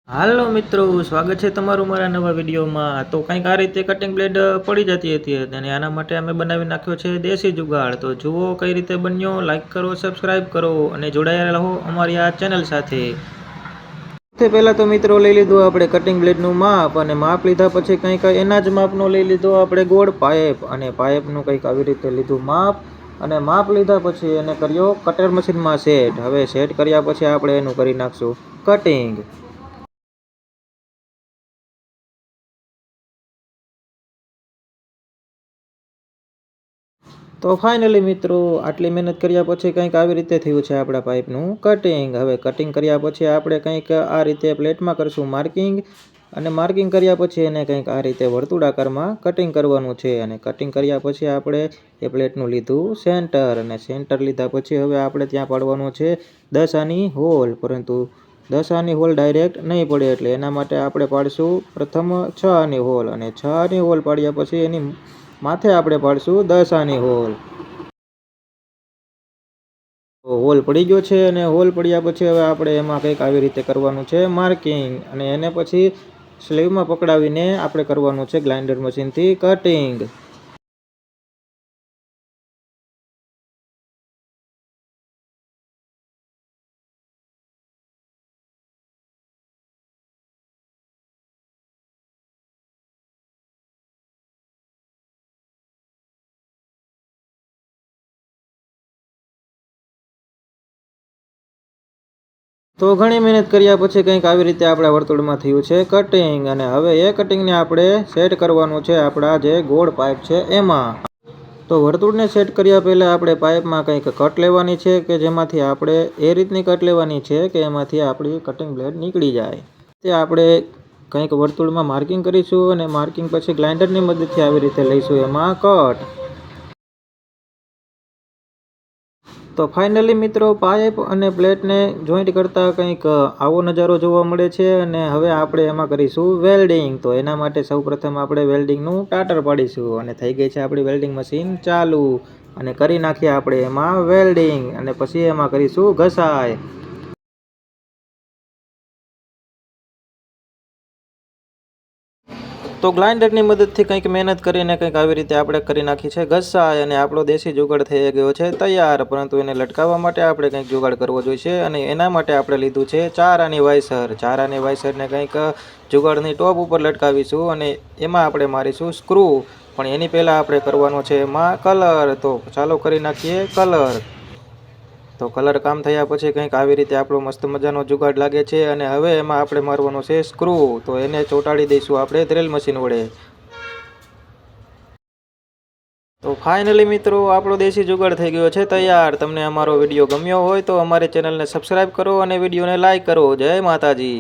હાલો મિત્રો, સ્વાગત છે તમારું મારા નવા વિડીયોમાં। તો કંઈક આ રીતે કટિંગ બ્લેડ પડી જતી હતી અને આના માટે અમે બનાવી નાખ્યો છે દેશી જુગાડ। તો જુઓ કઈ રીતે બન્યો, લાઈક કરો, સબસ્ક્રાઈબ કરો અને જોડાયેલા રહો અમારી આ ચેનલ સાથે। સૌથી પહેલાં તો મિત્રો લઈ લીધું આપણે કટિંગ બ્લેડનું માપ અને માપ લીધા પછી કંઈક એના જ માપનો લઈ લીધો આપણે ગોળ પાઇપ અને પાઇપનું કંઈક આવી રીતે લીધું માપ અને માપ લીધા પછી એને કર્યો કટર મશીનમાં સેટ। હવે સેટ કર્યા પછી આપણે એનું કરી નાખશું કટિંગ। તો ફાઇનલી મિત્રો આટલી મહેનત કર્યા પછી કંઈક આવી રીતે થયું છે આપણા પાઇપનું કટિંગ। હવે કટિંગ કર્યા પછી આપણે કંઈક આ રીતે પ્લેટમાં કરશું માર્કિંગ અને માર્કિંગ કર્યા પછી એને કંઈક આ રીતે વર્તુળાકારમાં કટિંગ કરવાનું છે। અને કટિંગ કર્યા પછી આપણે એ પ્લેટનું લીધું સેન્ટર અને સેન્ટર લીધા પછી હવે આપણે ત્યાં પાડવાનું છે 10 આની હોલ, પરંતુ 10 આની હોલ ડાયરેક્ટ નહીં પડે એટલે એના માટે આપણે પાડશું પ્રથમ 6 આની હોલ અને 6 આની હોલ પાડ્યા પછી એની માથે આપણે પાડશું 10 આની હોલ। તો હોલ પડી ગયો છે અને હોલ પડ્યા પછી હવે આપણે એમાં કંઈક આવી રીતે કરવાનું છે માર્કિંગ અને એને પછી સ્લીવમાં પકડાવીને આપણે કરવાનું છે ગ્રાઇન્ડર મશીનથી કટિંગ। તો ઘણી મહેનત કર્યા પછી કંઈક આવી રીતે આપણા વર્તુળમાં થયું છે કટિંગ અને હવે એ કટિંગને આપણે સેટ કરવાનું છે આપણા જે ગોળ પાઇપ છે એમાં। તો વર્તુળને સેટ કર્યા પહેલાં આપણે પાઇપમાં કંઈક કટ લેવાની છે કે જેમાંથી આપણે એ રીતની કટ લેવાની છે કે એમાંથી આપણી કટિંગ બ્લેડ નીકળી જાય। તે આપણે કંઈક વર્તુળમાં માર્કિંગ કરીશું અને માર્કિંગ પછી ગ્રાઇન્ડરની મદદથી આવી રીતે લઈશું એમાં કટ। તો ફાઇનલી મિત્રો પાઇપ અને પ્લેટને જોઈન્ટ કરતાં કંઈક આવો નજારો જોવા મળે છે અને હવે આપણે એમાં કરીશું વેલ્ડિંગ। તો એના માટે સૌપ્રથમ આપણે વેલ્ડિંગનું ટાટર પાડીશું અને થઈ ગઈ છે આપણી વેલ્ડિંગ મશીન ચાલુ અને કરી નાખીએ આપણે એમાં વેલ્ડિંગ અને પછી એમાં કરીશું ઘસાઈ। તો ગ્રાઇન્ડરની મદદથી કંઈક મહેનત કરીને કંઈક આવી રીતે આપણે કરી નાખી છે ઘસાઈ અને આપણો દેશી જુગાડ થઈ ગયો છે તૈયાર। પરંતુ એને લટકાવવા માટે આપણે કંઈક જુગાડ કરવો જોઈશે અને એના માટે આપણે લીધું છે 4 આની વાઇસર। 4 આની વાઇસરને કંઈક જુગાડની ટોપ ઉપર લટકાવીશું અને એમાં આપણે મારીશું સ્ક્રૂ, પણ એની પહેલાં આપણે કરવાનો છે એમાં કલર। તો ચાલો કરી નાખીએ કલર। તો કલર કામ થયા પછી કંઈક આવી રીતે આપણો મસ્ત મજાનો જુગાડ લાગે છે અને હવે એમાં આપણે મારવાનો છે સ્ક્રૂ। તો એને ચોંટાડી દઈશું આપણે ડ્રિલ મશીન વડે। તો ફાઇનલી મિત્રો આપણો દેશી જુગાડ થઈ ગયો છે તૈયાર। તમને અમારો વિડીયો ગમ્યો હોય તો અમારી ચેનલને સબસ્ક્રાઈબ કરો અને વિડીયોને લાઈક કરો। જય માતાજી।